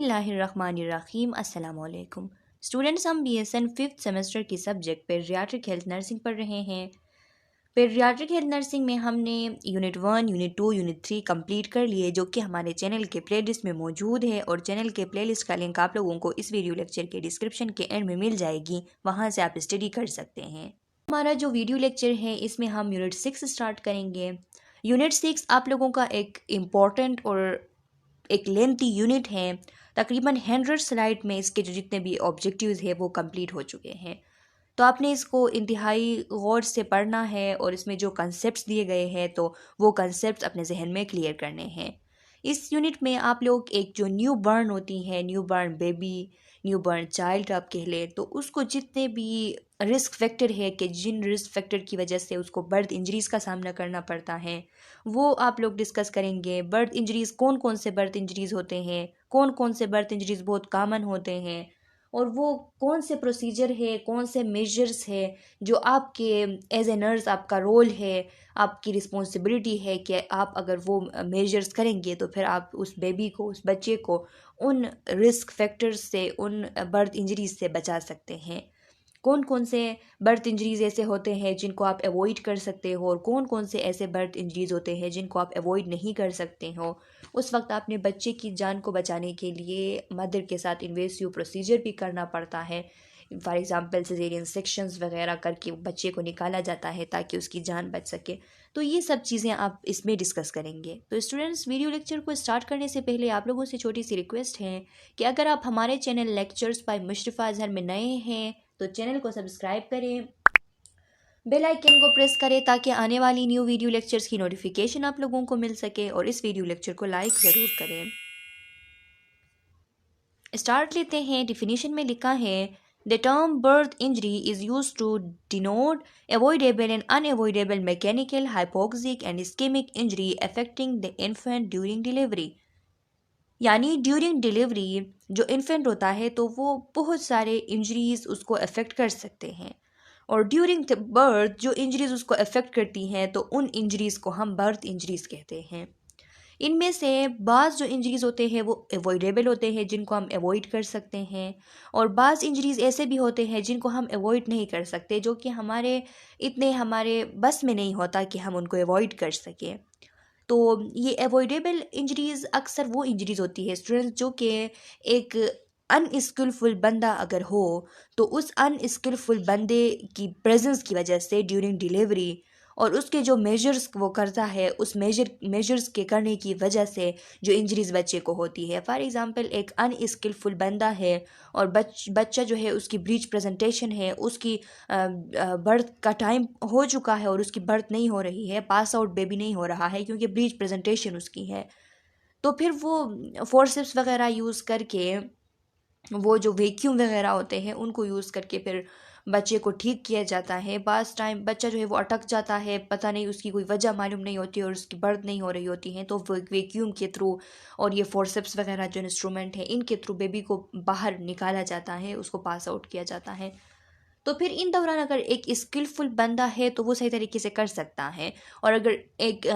बिस्मिल्लाहिर्रहमानिर्रहीम अस्सलाम वालेकुम स्टूडेंट्स, हम BSN 5th सेमेस्टर की सब्जेक्ट पेडियाट्रिक हेल्थ नर्सिंग पढ़ रहे हैं। पेडियाट्रिक हेल्थ नर्सिंग में हमने यूनिट 1, यूनिट 2, यूनिट 3 कंप्लीट कर लिए, जो कि हमारे चैनल के प्लेलिस्ट में मौजूद है। और चैनल के प्लेलिस्ट का लिंक आप लोगों को इस वीडियो लेक्चर के डिस्क्रिप्शन के एंड में मिल जाएगी, वहाँ से आप स्टडी कर सकते हैं। हमारा जो वीडियो लेक्चर है इसमें हम यूनिट 6 स्टार्ट करेंगे। यूनिट 6 आप लोगों का एक इम्पॉर्टेंट और एक लेंथी यूनिट है। तकरीबन 100 स्लाइड में इसके जो जितने भी ऑब्जेक्टिव्स हैं वो कंप्लीट हो चुके हैं। तो आपने इसको इंतहाई गौर से पढ़ना है और इसमें जो कंसेप्ट्स दिए गए हैं तो वो कंसेप्ट्स अपने जहन में क्लियर करने हैं। इस यूनिट में आप लोग एक जो न्यू बर्न होती है, new burn baby, new burn child आप कह लें, तो उसको जितने भी रिस्क फैक्टर है कि जिन रिस्क फैक्टर की वजह से उसको बर्थ इंजरीज़ का सामना करना पड़ता है वो आप लोग डिस्कस करेंगे। बर्थ इंजरीज़ कौन कौन से बर्थ इंजरीज़ होते हैं, कौन कौन से बर्थ इंजरीज़ बहुत कॉमन होते हैं, और वो कौन से प्रोसीजर है, कौन से मेजर्स है जो आपके एज ए नर्स आपका रोल है, आपकी रिस्पॉन्सिबिलिटी है कि आप अगर वो मेजर्स करेंगे तो फिर आप उस बेबी को, उस बच्चे को उन रिस्क फैक्टर्स से, उन बर्थ इंजरीज से बचा सकते हैं। कौन कौन से बर्थ इंजरीज़ ऐसे होते हैं जिनको आप अवॉइड कर सकते हो और कौन कौन से ऐसे बर्थ इंजरीज़ होते हैं जिनको आप अवॉइड नहीं कर सकते हो। उस वक्त आपने बच्चे की जान को बचाने के लिए मदर के साथ इन्वेसिव प्रोसीजर भी करना पड़ता है। फॉर एग्ज़ाम्पल सिजेरियन सेक्शंस वगैरह करके बच्चे को निकाला जाता है ताकि उसकी जान बच सके। तो ये सब चीज़ें आप इसमें डिस्कस करेंगे। तो स्टूडेंट्स, वीडियो लेक्चर को स्टार्ट करने से पहले आप लोगों से छोटी सी रिक्वेस्ट है कि अगर आप हमारे चैनल लेक्चर्स बाय मुश्तफ़ा अज़हर में नए हैं तो चैनल को सब्सक्राइब करें, बेल आइकन को प्रेस करें ताकि आने वाली न्यू वीडियो लेक्चर्स की नोटिफिकेशन आप लोगों को मिल सके, और इस वीडियो लेक्चर को लाइक ज़रूर करें। स्टार्ट लेते हैं। डिफिनीशन में लिखा है, the term birth injury is use to denote avoidable and unavoidable mechanical, hypoxic and ischemic injury affecting the infant during delivery. यानी ड्यूरिंग डिलीवरी जो इन्फेंट होता है तो वो बहुत सारे इंजरीज़ उसको अफेक्ट कर सकते हैं, और ड्यूरिंग द बर्थ जो इंजरीज़ उसको अफेक्ट करती हैं तो उन इंजरीज़ को हम बर्थ इंजरीज़ कहते हैं। इनमें से बाज़ जो इंजरीज़ होते हैं वो अवॉइडेबल होते हैं, जिनको हम अवॉइड कर सकते हैं, और बाज़ इंजरीज़ ऐसे भी होते हैं जिनको हम अवॉइड नहीं कर सकते, जो कि हमारे बस में नहीं होता कि हम उनको अवॉइड कर सकें। तो ये अवॉइडेबल इंजरीज़ अक्सर वो इंजरीज़ होती है स्टूडेंट्स जो कि एक अनस्किलफुल बंदा अगर हो तो उस अनस्किलफुल बंदे की प्रेजेंस की वजह से ड्यूरिंग डिलीवरी और उसके जो मेजर्स वो करता है उस मेजर्स के करने की वजह से जो इंजरीज़ बच्चे को होती है। फॉर एग्ज़ाम्पल, एक अनस्किलफुल बंदा है और बच्चा जो है उसकी ब्रीच प्रेजेंटेशन है, उसकी बर्थ का टाइम हो चुका है और उसकी बर्थ नहीं हो रही है, पास आउट बेबी नहीं हो रहा है क्योंकि ब्रीच प्रेजेंटेशन उसकी है। तो फिर वो फोर्सेप्स वगैरह यूज़ करके, वो जो वैक्यूम वगैरह होते हैं उनको यूज़ करके फिर बच्चे को ठीक किया जाता है। पास टाइम बच्चा जो है वो अटक जाता है, पता नहीं उसकी कोई वजह मालूम नहीं होती और उसकी बर्थ नहीं हो रही होती है, तो वो वैक्यूम के थ्रू और ये फोर्सेप्स वगैरह जो इंस्ट्रूमेंट है इनके थ्रू बेबी को बाहर निकाला जाता है, उसको पास आउट किया जाता है। तो फिर इन दौरान अगर एक स्किलफुल बंदा है तो वो सही तरीके से कर सकता है, और अगर एक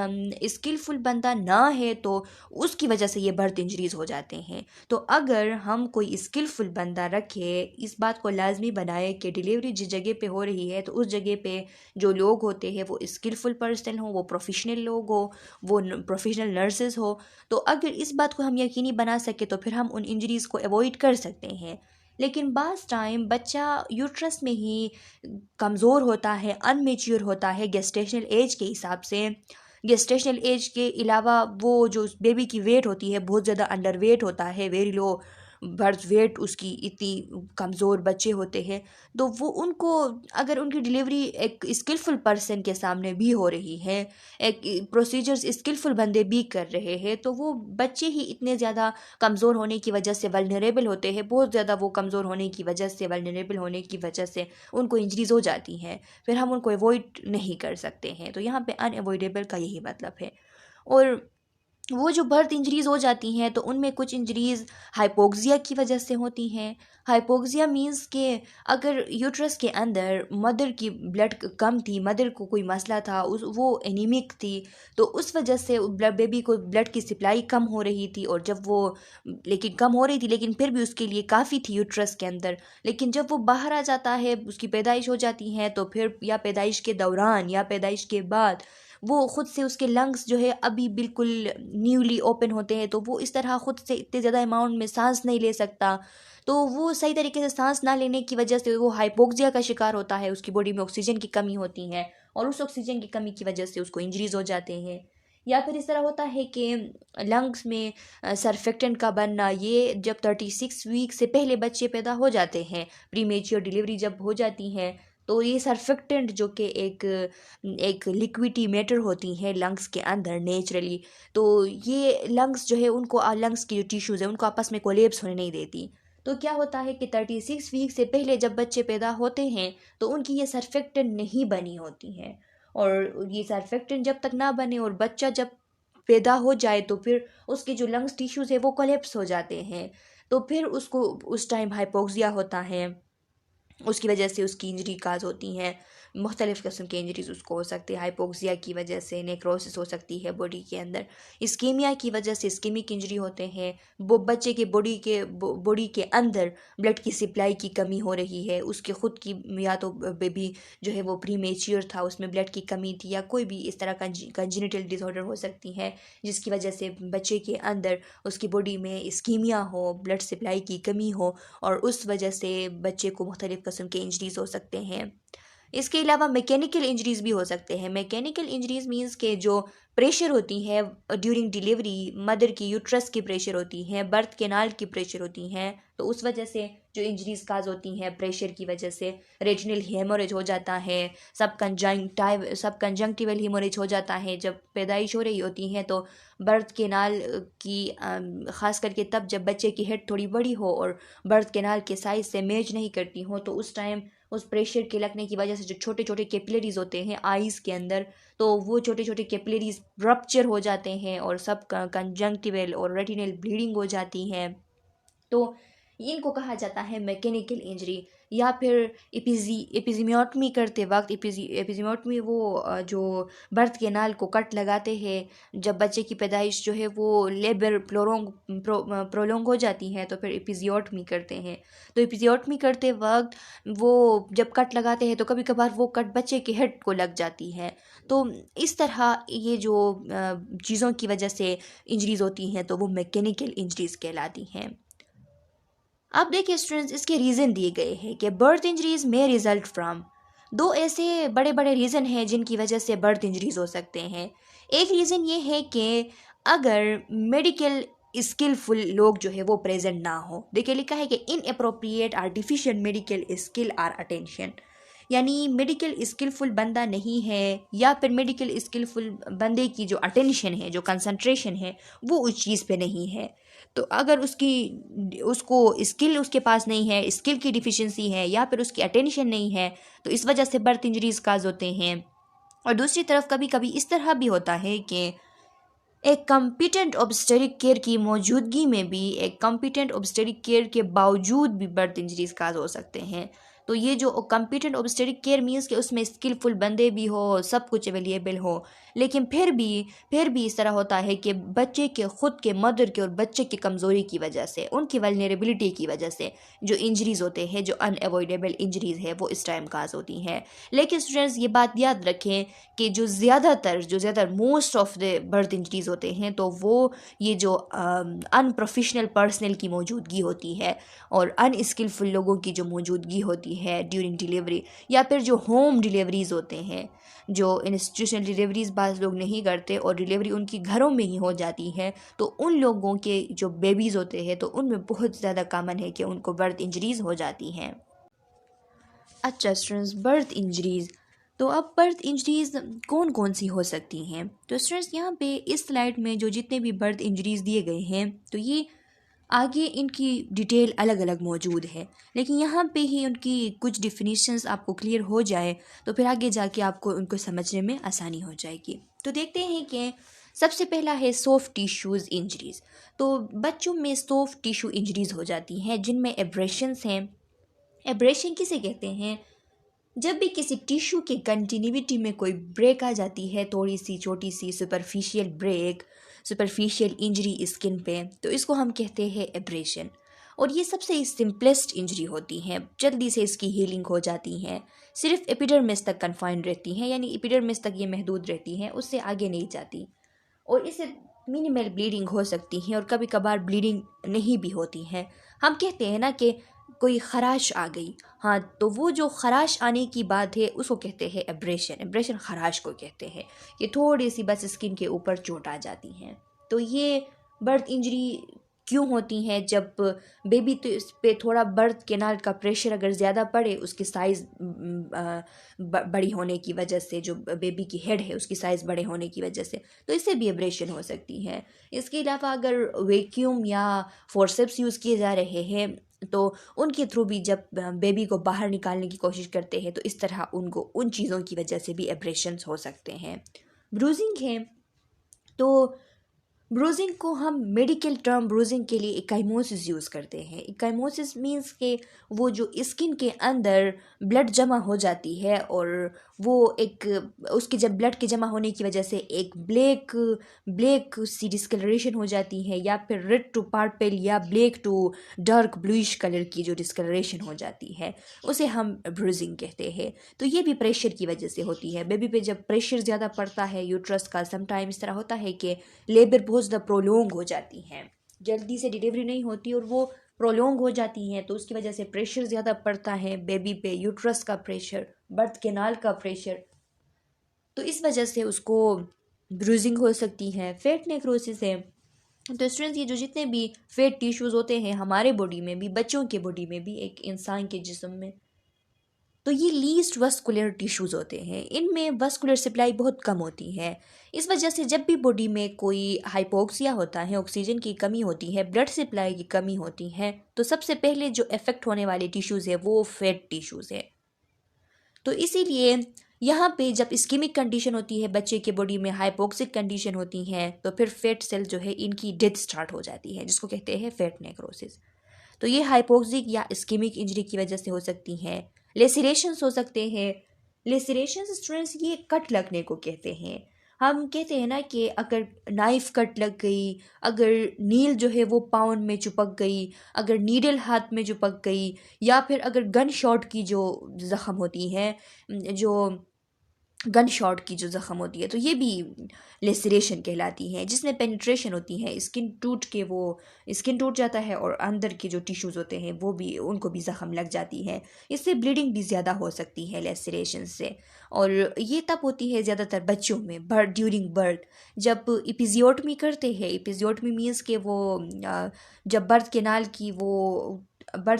स्किलफुल बंदा ना है तो उसकी वजह से ये बर्थ इंजरीज हो जाते हैं। तो अगर हम कोई स्किलफुल बंदा रखें, इस बात को लाजमी बनाए कि डिलीवरी जिस जगह पे हो रही है तो उस जगह पे जो लोग होते हैं वो स्किलफुल पर्सन हो, वो प्रोफेशनल लोग हो, वो प्रोफेशनल नर्सेज हो, तो अगर इस बात को हम यकीनी बना सके तो फिर हम उन इंजरीज़ को अवॉइड कर सकते हैं। लेकिन बाज़ टाइम बच्चा यूट्रस में ही कमज़ोर होता है, अनमेच्योर होता है गेस्टेशनल एज के हिसाब से। गेस्टेशनल एज के अलावा वो जो बेबी की वेट होती है बहुत ज़्यादा अंडर वेट होता है, वेरी लो बर्थ वेट उसकी, इतनी कमज़ोर बच्चे होते हैं। तो वो उनको, अगर उनकी डिलीवरी एक स्किलफुल पर्सन के सामने भी हो रही है, एक प्रोसीजर्स स्किलफुल बंदे भी कर रहे हैं, तो वो बच्चे ही इतने ज़्यादा कमज़ोर होने की वजह से वल्नरेबल होते हैं, बहुत ज़्यादा वो कमज़ोर होने की वजह से, वल्नरेबल होने की वजह से उनको इंजरीज़ हो जाती हैं, फिर हम उनको अवॉइड नहीं कर सकते हैं। तो यहाँ पे अनअवॉइडेबल का यही मतलब है। और वो जो बर्थ इंजरीज़ हो जाती हैं तो उनमें कुछ इंजरीज़ हाइपोक्सिया की वजह से होती हैं। हाइपोक्सिया मींस के अगर यूट्रस के अंदर मदर की ब्लड कम थी, मदर को कोई मसला था, उस वो एनीमिक थी, तो उस वजह से बेबी को ब्लड की सप्लाई कम हो रही थी। और जब वो लेकिन कम हो रही थी लेकिन फिर भी उसके लिए काफ़ी थी यूट्रस के अंदर। लेकिन जब वो बाहर आ जाता है, उसकी पैदाइश हो जाती है, तो फिर या पैदाइश के दौरान या पैदाइश के बाद वो ख़ुद से उसके लंग्स जो है अभी बिल्कुल न्यूली ओपन होते हैं, तो वो इस तरह ख़ुद से इतने ज़्यादा अमाउंट में सांस नहीं ले सकता। तो वो सही तरीके से सांस ना लेने की वजह से वो हाइपोक्सिया का शिकार होता है, उसकी बॉडी में ऑक्सीजन की कमी होती है और उस ऑक्सीजन की कमी की वजह से उसको इंजरीज हो जाते हैं। या फिर इस तरह होता है कि लंग्स में सरफेक्टेंट का बनना, ये जब 36 वीक से पहले बच्चे पैदा हो जाते हैं, प्रीमेच्योर डिलीवरी जब हो जाती है, तो ये सरफेक्टेंट जो कि एक लिक्विडी मैटर होती है लंग्स के अंदर नेचुरली, तो ये लंग्स जो है उनको लंग्स की जो टिश्यूज़ है उनको आपस में कोलेप्स होने नहीं देती। तो क्या होता है कि 36 वीक से पहले जब बच्चे पैदा होते हैं तो उनकी ये सरफेक्टेंट नहीं बनी होती है, और ये सरफेक्टेंट जब तक ना बने और बच्चा जब पैदा हो जाए तो फिर उसके जो लंग्स टिश्यूज़ है वो कोलेप्स हो जाते हैं। तो फिर उसको उस टाइम हाइपोक्सिया होता है, उसकी वजह से उसकी इंजरी काज होती हैं। मुख्तलिफ़ किस्म की इंजरीज़ उसको हो सकती है, हाइपोक्सिया की वजह से नेक्रोसिस हो सकती है बॉडी के अंदर, इस्कीमिया की वजह से इस्कीमिक इंजरी होते हैं, वो बच्चे के बॉडी के अंदर ब्लड की सप्लाई की कमी हो रही है, उसके ख़ुद की या तो बेबी जो है वो प्रीमेच्योर था, उसमें ब्लड की कमी थी, या कोई भी इस तरह का कंजेनिटल डिसऑर्डर हो सकती है जिसकी वजह से बच्चे के अंदर उसकी बॉडी में इस्कीमिया हो, ब्लड सप्लाई की कमी हो, और उस वजह से बच्चे को मुख्तलिफ़ किस्म के इंजरीज़ हो सकते हैं। इसके अलावा मैकेनिकल इंजरीज़ भी हो सकते हैं। मैकेनिकल इंजरीज़ मींस के जो प्रेशर होती है ड्यूरिंग डिलीवरी, मदर की यूट्रस की प्रेशर होती हैं, बर्थ कैनाल की प्रेशर होती हैं, तो उस वजह से जो इंजरीज़ काज होती हैं प्रेशर की वजह से रेटिनल हेमोरेज हो जाता है, सब कंजंक्टिवल हेमोरेज हो जाता है। जब पैदाइश हो रही होती हैं तो बर्थ कैनाल की ख़ास करके तब जब बच्चे की हेड थोड़ी बड़ी हो और बर्थ कैनाल के साइज़ से मैच नहीं करती हो, तो उस टाइम उस प्रेशर के लगने की वजह से जो छोटे छोटे कैपिलरीज होते हैं आईज़ के अंदर, तो वो छोटे छोटे कैपिलरीज रप्चर हो जाते हैं और सब कंजंक्टिवल और रेटिनल ब्लीडिंग हो जाती है। तो इनको कहा जाता है मैकेनिकल इंजरी। या फिर एपिजीमियोटमी करते वक्त, एपिजीमियोटमी वो जो बर्थ कैनाल को कट लगाते हैं जब बच्चे की पैदाइश जो है वो लेबर प्रोलोंग हो जाती है, तो फिर एपिजियोटमी करते हैं। तो एपिजियोटमी करते वक्त वो जब कट लगाते हैं तो कभी कभार वो कट बच्चे के हेड को लग जाती है। तो इस तरह ये जो चीज़ों की वजह से इंजरीज़ होती हैं तो वो मैकेनिकल इंजरीज़ कहलाती हैं। अब देखिए स्टूडेंट्स, इसके रीज़न दिए गए हैं कि बर्थ इंजरीज में रिजल्ट फ्रॉम दो ऐसे बड़े बड़े रीज़न हैं जिनकी वजह से बर्थ इंजरीज हो सकते हैं। एक रीज़न ये है कि अगर मेडिकल स्किलफुल लोग जो है वो प्रेजेंट ना हो। देखिए लिखा है कि in appropriate artificial medical skill our attention, यानी मेडिकल स्किलफुल बंदा नहीं है या फिर मेडिकल स्किलफुल बंदे की जो अटेंशन है, जो कंसंट्रेशन है, वो उस चीज़ पे नहीं है। तो अगर उसको स्किल उसके पास नहीं है, स्किल की डिफिशिएंसी है या फिर उसकी अटेंशन नहीं है, तो इस वजह से बर्थ इंजरीज काज होते हैं। और दूसरी तरफ कभी कभी इस तरह भी होता है कि एक कॉम्पिटेंट ऑब्स्टेरिक केयर की मौजूदगी में भी, एक कॉम्पिटेंट ऑब्स्टेरिक केयर के बावजूद भी बर्थ इंजरीज काज हो सकते हैं। तो ये जो कॉम्पिटेंट ऑब्स्टेरिक केयर मीन्स कि उसमें स्किलफुल बंदे भी हो, सब कुछ अवेलेबल हो, लेकिन फिर भी इस तरह होता है कि बच्चे के ख़ुद के मदर के और बच्चे की कमज़ोरी की वजह से, उनकी वल्नरेबिलिटी की वजह से जो इंजरीज़ होते हैं, जो अनएवॉइडेबल इंजरीज़ है, वो इस टाइम काज होती हैं। लेकिन स्टूडेंट्स ये बात याद रखें कि जो ज़्यादातर most of the birth injuries होते हैं तो वो ये जो अनप्रोफेशनल पर्सनल की मौजूदगी होती है और अनस्किलफुल लोगों की जो मौजूदगी होती है ड्यूरिंग डिलीवरी, या फिर जो होम डिलीवरीज़ होते हैं, जो इंस्टीट्यूशनल डिलीवरीज़ बाज़ लोग नहीं करते और डिलीवरी उनकी घरों में ही हो जाती है, तो उन लोगों के जो बेबीज़ होते हैं तो उनमें बहुत ज़्यादा कॉमन है कि उनको बर्थ इंजरीज़ हो जाती हैं। अच्छा स्टूडेंट्स, बर्थ इंजरीज़, तो अब बर्थ इंजरीज़ कौन कौन सी हो सकती हैं? तो स्टूडेंट्स यहाँ पे इस स्लाइड में जो जितने भी बर्थ इंजरीज़ दिए गए हैं तो ये आगे इनकी डिटेल अलग अलग मौजूद है, लेकिन यहाँ पे ही उनकी कुछ डिफिनीशंस आपको क्लियर हो जाए तो फिर आगे जाके आपको उनको समझने में आसानी हो जाएगी। तो देखते हैं कि सबसे पहला है सॉफ्ट टिश्यूज़ इंजरीज़। तो बच्चों में सॉफ्ट टिश्यू इंजरीज़ हो जाती हैं जिनमें एब्रेशंस हैं। एब्रेशन किसे कहते हैं? जब भी किसी टिश्यू की कंटिन्यूटी में कोई ब्रेक आ जाती है, थोड़ी सी छोटी सी superficial break, superficial injury skin पे, तो इसको हम कहते हैं एब्रेशन। और ये सबसे सिंपलेस्ट इंजरी होती हैं, जल्दी से इसकी हीलिंग हो जाती हैं, सिर्फ एपिडर्मिस तक कन्फाइंड रहती हैं, यानी एपिडर्मिस तक ये महदूद रहती हैं, उससे आगे नहीं जाती। और इससे मिनिमल ब्लीडिंग हो सकती है और कभी कभार ब्लीडिंग नहीं भी होती है। हम कहते हैं ना कि कोई खराश आ गई, हाँ, तो वो जो खराश आने की बात है उसको कहते हैं एब्रेशन। एब्रेशन खराश को कहते हैं। ये थोड़ी सी बस स्किन के ऊपर चोट आ जाती हैं। तो ये बर्थ इंजरी क्यों होती हैं? जब बेबी तो इस पे थोड़ा बर्थ कैनाल का प्रेशर अगर ज़्यादा पड़े, उसकी साइज़ बड़ी होने की वजह से, जो बेबी की हेड है उसकी साइज़ बड़े होने की वजह से, तो इससे भी एब्रेशन हो सकती है। इसके अलावा अगर वैक्यूम या फोर्सेप्स यूज़ किए जा रहे हैं तो उनके थ्रू भी जब बेबी को बाहर निकालने की कोशिश करते हैं तो इस तरह उनको उन चीज़ों की वजह से भी एब्रेशंस हो सकते हैं। ब्रूजिंग है, तो ब्रूजिंग को हम मेडिकल टर्म ब्रूजिंग के लिए इकाइमोसिस यूज़ करते हैं। इकाइमोसिस मीन्स के वो जो स्किन के अंदर ब्लड जमा हो जाती है और वो एक उसके जब ब्लड के जमा होने की वजह से एक ब्लैक ब्लैक सी डिस्कलरेशन हो जाती है, या फिर रेड टू पर्पल या black to dark bluish colour की जो डिस्कलरेशन हो जाती है, उसे हम ब्रूजिंग कहते हैं। तो ये भी प्रेशर की वजह से होती है। बेबी पे जब प्रेशर ज़्यादा पड़ता है यूट्रस का, समटाइम इस तरह होता है कि लेबर बहुत ज़्यादा प्रोलोंग हो जाती हैं, जल्दी से डिलीवरी नहीं होती और वो प्रोलोंग हो जाती हैं, तो उसकी वजह से प्रेशर ज़्यादा पड़ता है बेबी पे, यूट्रस का प्रेशर, बर्थ कैनाल का प्रेशर, तो इस वजह से उसको ब्रूजिंग हो सकती है। फैट नेक्रोसिस है, तो स्टूडेंट्स ये जो जितने भी फैट टिश्यूज़ होते हैं हमारे बॉडी में भी, बच्चों के बॉडी में भी, एक इंसान के जिस्म में, तो ये लीस्ट वस्कुलर टिश्यूज़ होते हैं। इनमें वस्कुलर सप्लाई बहुत कम होती है। इस वजह से जब भी बॉडी में कोई हाइपोक्सिया होता है, ऑक्सीजन की कमी होती है, ब्लड सप्लाई की कमी होती है, तो सबसे पहले जो इफ़ेक्ट होने वाले टिश्यूज़ है वो फैट टिश्यूज़ है। तो इसीलिए यहाँ पे जब इस्कीमिक कंडीशन होती है, बच्चे के बॉडी में हाइपोक्सिक कंडीशन होती है, तो फिर फैट सेल जो है इनकी डेथ स्टार्ट हो जाती है, जिसको कहते हैं फैट नेक्रोसिस। तो ये हाइपोक्सिक या इस्कीमिक इंजरी की वजह से हो सकती हैं। लेसिरेशंस हो सकते हैं। लेसिरेशंस स्टूडेंट्स ये कट लगने को कहते हैं। हम कहते हैं ना कि अगर नाइफ कट लग गई, अगर नील जो है वो पाउंड में चिपक गई, अगर नीडल हाथ में चिपक गई, या फिर अगर गन शॉट की जो ज़ख़म होती है, जो गन शॉट की जो ज़ख़म होती है, तो ये भी लेसरेशन कहलाती है, जिसमें पेनिट्रेशन होती है, स्किन टूट के वो स्किन टूट जाता है और अंदर के जो टिश्यूज़ होते हैं वो भी, उनको भी ज़ख़म लग जाती है। इससे ब्लीडिंग भी ज़्यादा हो सकती है लेसरेशन से, और ये तब होती है ज़्यादातर बच्चों में ड्यूरिंग बर्थ, जब इपिजियोटमी करते हैं। इपिजियोटमी मीन्स के वो जब बर्थ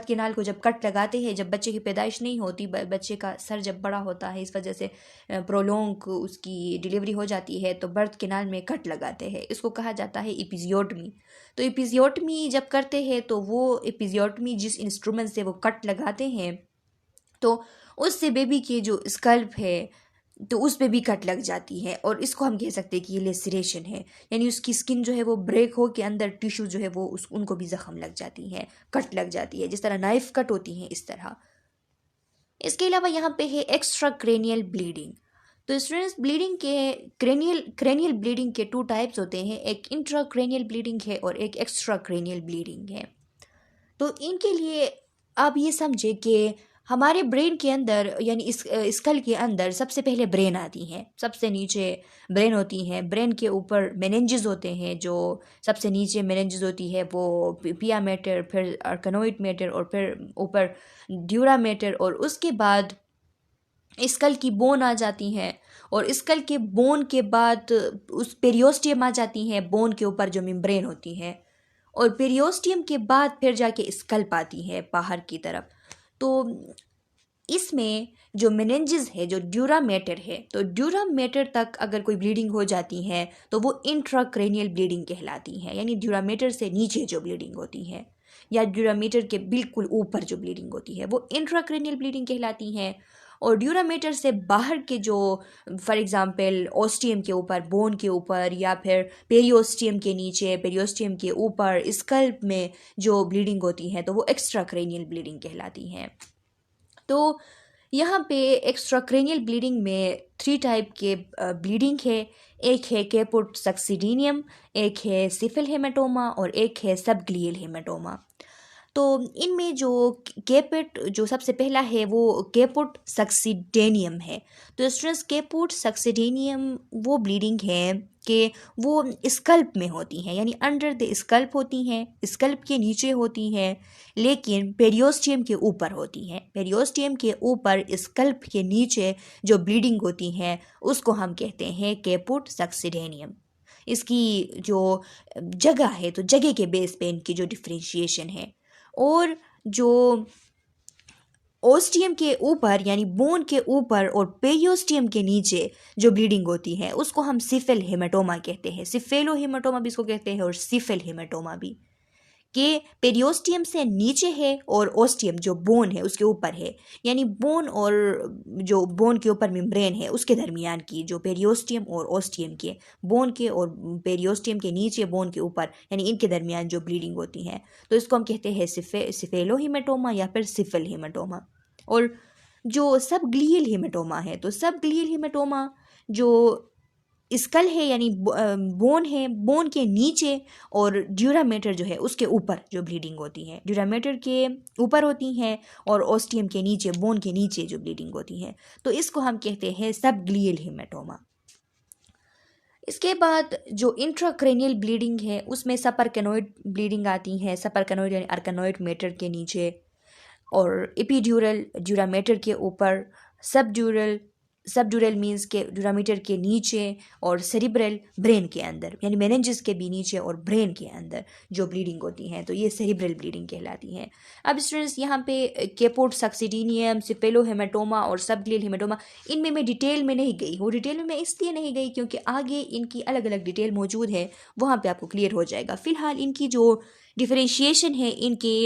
कैनाल को जब कट लगाते हैं, जब बच्चे की पैदाइश नहीं होती, बच्चे का सर जब बड़ा होता है, इस वजह से प्रोलोंग उसकी डिलीवरी हो जाती है, तो बर्थ कैनाल में कट लगाते हैं, इसको कहा जाता है इपिजियोटमी। तो इपिजियोटमी जब करते हैं तो वो इपिजियोटमी जिस इंस्ट्रूमेंट से वो कट लगाते हैं, तो उससे बेबी के जो स्कल्प है तो उस पे भी कट लग जाती है, और इसको हम कह सकते हैं कि ये लेसरेशन है, यानी उसकी स्किन जो है वो ब्रेक हो के अंदर टिश्यू जो है वो उनको भी ज़ख़म लग जाती है, कट लग जाती है, जिस तरह नाइफ कट होती है इस तरह। इसके अलावा यहाँ पे है एक्स्ट्रा क्रेनियल ब्लीडिंग। तो स्टूडेंट्स, ब्लीडिंग के क्रेनियल ब्लीडिंग के 2 टाइप्स होते हैं, एक इंट्रा क्रेनियल ब्लीडिंग है और एक एक्स्ट्रा क्रेनियल ब्लीडिंग है। तो इनके लिए आप ये समझे कि हमारे ब्रेन के अंदर, यानी इस स्कल के अंदर सबसे पहले ब्रेन आती है, सबसे नीचे ब्रेन होती है, ब्रेन के ऊपर मेनिंजेस होते हैं, जो सबसे नीचे मेनिंजेस होती है वो पिया मैटर, फिर आर्कनोइड मैटर, और फिर ऊपर ड्यूरा मैटर, और उसके बाद स्कल की बोन आ जाती हैं, और स्कल के बोन के बाद उस पेरियोस्टियम आ जाती हैं, बोन के ऊपर जो मेम्ब्रेन होती है, और पेरियोस्टियम के बाद फिर जाके स्कल्प आती है बाहर की तरफ। तो इसमें जो मेनिंजेस है, जो ड्यूरा मैटर है, तो ड्यूरा मैटर तक अगर कोई ब्लीडिंग हो जाती है तो वो इंट्राक्रेनियल ब्लीडिंग कहलाती है, यानी ड्यूरा मैटर से नीचे जो ब्लीडिंग होती है, या ड्यूरा मैटर के बिल्कुल ऊपर जो ब्लीडिंग होती है वो इंट्राक्रेनियल ब्लीडिंग कहलाती है। और ड्यूरामेटर से बाहर के जो फॉर एग्जांपल ओस्टियम के ऊपर, बोन के ऊपर, या फिर पेरियोस्टियम के नीचे, पेरियोस्टियम के ऊपर स्कल्प में जो ब्लीडिंग होती है तो वो एक्स्ट्राक्रैनियल ब्लीडिंग कहलाती हैं। तो यहाँ पे एक्स्ट्राक्रैनियल ब्लीडिंग में 3 टाइप के ब्लीडिंग है। एक है कैपुट सक्सिडीनियम, एक है सिफिल हेमाटोमा और एक है सबग्लियल हेमाटोमा। तो इनमें जो कैपुट, जो सबसे पहला है वो कैपुट सक्सिडेनियम है। तो स्टूडेंट्स, कैपुट सक्सिडेनियम वो ब्लीडिंग है कि वो स्कल्प में होती हैं, यानी अंडर द स्कल्प होती हैं, स्कल्प के नीचे होती हैं, लेकिन पेरियोस्टियम के ऊपर होती हैं। पेरियोस्टियम के ऊपर स्कल्प के नीचे जो ब्लीडिंग होती है उसको हम कहते हैं कैपुट सक्सिडेनियम। इसकी जो जगह है तो जगह के बेस पे इनकी जो डिफ्रेंशिएशन है। और जो ओस्टियम के ऊपर यानी बोन के ऊपर और पेरियोस्टियम के नीचे जो ब्लीडिंग होती है उसको हम सिफिल हेमाटोमा कहते हैं। सिफेलो हेमाटोमा भी इसको कहते हैं और सिफिल हेमाटोमा भी, कि पेरियोस्टियम से नीचे है और ओस्टियम जो बोन है उसके ऊपर है, यानी बोन और जो बोन के ऊपर मेम्ब्रेन है उसके दरमियान की, जो पेरियोस्टियम और ओस्टियम के, बोन के और पेरियोस्टियम के नीचे बोन के ऊपर, यानी इनके दरमियान जो ब्लीडिंग होती है तो इसको हम कहते हैं सिफेलो हेमाटोमा या फिर सिफिल हेमाटोमा। और जो सब ग्लियल हेमाटोमा है तो सब ग्लियल हेमाटोमा जो स्कल है यानी बोन है, बोन के नीचे और ड्यूरामेटर जो है उसके ऊपर जो ब्लीडिंग होती है, ड्यूरामेटर के ऊपर होती हैं और ओस्टियम के नीचे, बोन के नीचे जो ब्लीडिंग होती है तो इसको हम कहते हैं सब ग्लियल हेमाटोमा। इसके बाद जो इंट्राक्रेनियल ब्लीडिंग है उसमें सपरकेनोइड ब्लीडिंग आती है, सपरकेनोइड यानी अर्केनोइड मेटर के नीचे, और एपिड्यूरल ड्यूरामेटर के ऊपर, सबड्यूरल मीन्स के ड्यूरामीटर के नीचे, और सेरिब्रल ब्रेन के अंदर, यानी मेनिंजेस के भी नीचे और ब्रेन के अंदर जो ब्लीडिंग होती है तो ये सेरिब्रल ब्लीडिंग कहलाती है। अब स्टूडेंट्स, यहाँ पे कैपुट सक्सिडीनियम, सिफेलो हेमाटोमा और सबग्लियल हेमाटोमा, इनमें मैं डिटेल में नहीं गई हूँ। डिटेल में मैं इसलिए नहीं गई क्योंकि आगे इनकी अलग अलग डिटेल मौजूद है, वहाँ पे आपको क्लियर हो जाएगा। फिलहाल इनकी जो डिफरेंशिएशन है इनके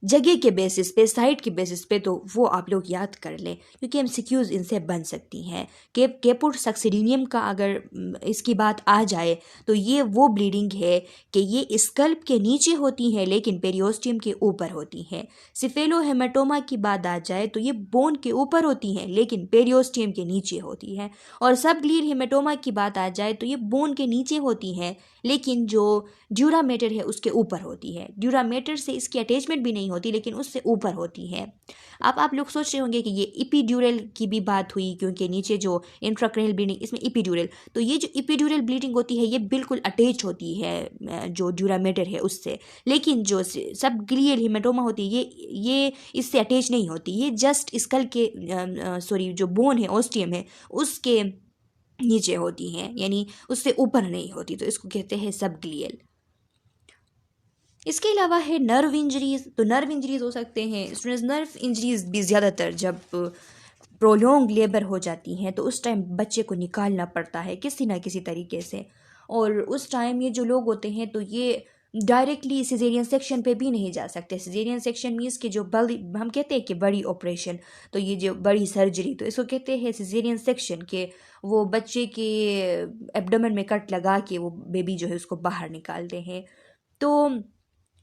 जगह के बेसिस पे, साइट के बेसिस पे, तो वो आप लोग याद कर लें क्योंकि एमसीक्यूज इनसे बन सकती हैं। कैपुट सक्सिडीनियम का अगर इसकी बात आ जाए तो ये वो ब्लीडिंग है कि ये स्कल्प के नीचे होती है लेकिन पेरियोस्टियम के ऊपर होती हैं। सिफेलो हेमाटोमा की बात आ जाए तो ये बोन के ऊपर होती हैं लेकिन पेरियोस्टियम के नीचे होती है। और सबग्लियल हेमाटोमा की बात आ जाए तो ये बोन के नीचे होती हैं लेकिन जो ड्यूरामेटर है उसके ऊपर होती है। ड्यूरामेटर से इसकी अटैचमेंट भी नहीं होती लेकिन उससे ऊपर होती है। अब आप लोग सोच रहे होंगे कि ये इपीड्यूरल की भी बात हुई क्योंकि नीचे जो इंट्राक्रैनियल ब्लीडिंग, इसमें इपीड्यूरल, तो ये जो इपीड्यूरल ब्लीडिंग होती है ये बिल्कुल अटैच होती है जो ड्यूरामेटर है उससे, लेकिन जो सबग्लियल हेमाटोमा होती है ये इससे अटैच नहीं होती, ये जस्ट स्कल के सॉरी जो बोन है, ओस्टियम है, उसके नीचे होती हैं, यानी उससे ऊपर नहीं होती, तो इसको कहते हैं सबग्लियल। इसके अलावा है नर्व इंजरीज। तो नर्व इंजरीज हो सकते हैं स्टूडेंट्स, नर्व इंजरीज भी ज़्यादातर जब प्रोलॉन्ग लेबर हो जाती हैं तो उस टाइम बच्चे को निकालना पड़ता है किसी ना किसी तरीके से, और उस टाइम ये जो लोग होते हैं तो ये डायरेक्टली सिजेरियन सेक्शन पे भी नहीं जा सकते। सिजेरियन सेक्शन मीन्स कि जो बड़ी, हम कहते हैं कि बड़ी ऑपरेशन, तो ये जो बड़ी सर्जरी तो इसको कहते हैं सिजेरियन सेक्शन, के वो बच्चे के एब्डोमेन में कट लगा के वो बेबी जो है उसको बाहर निकालते हैं। तो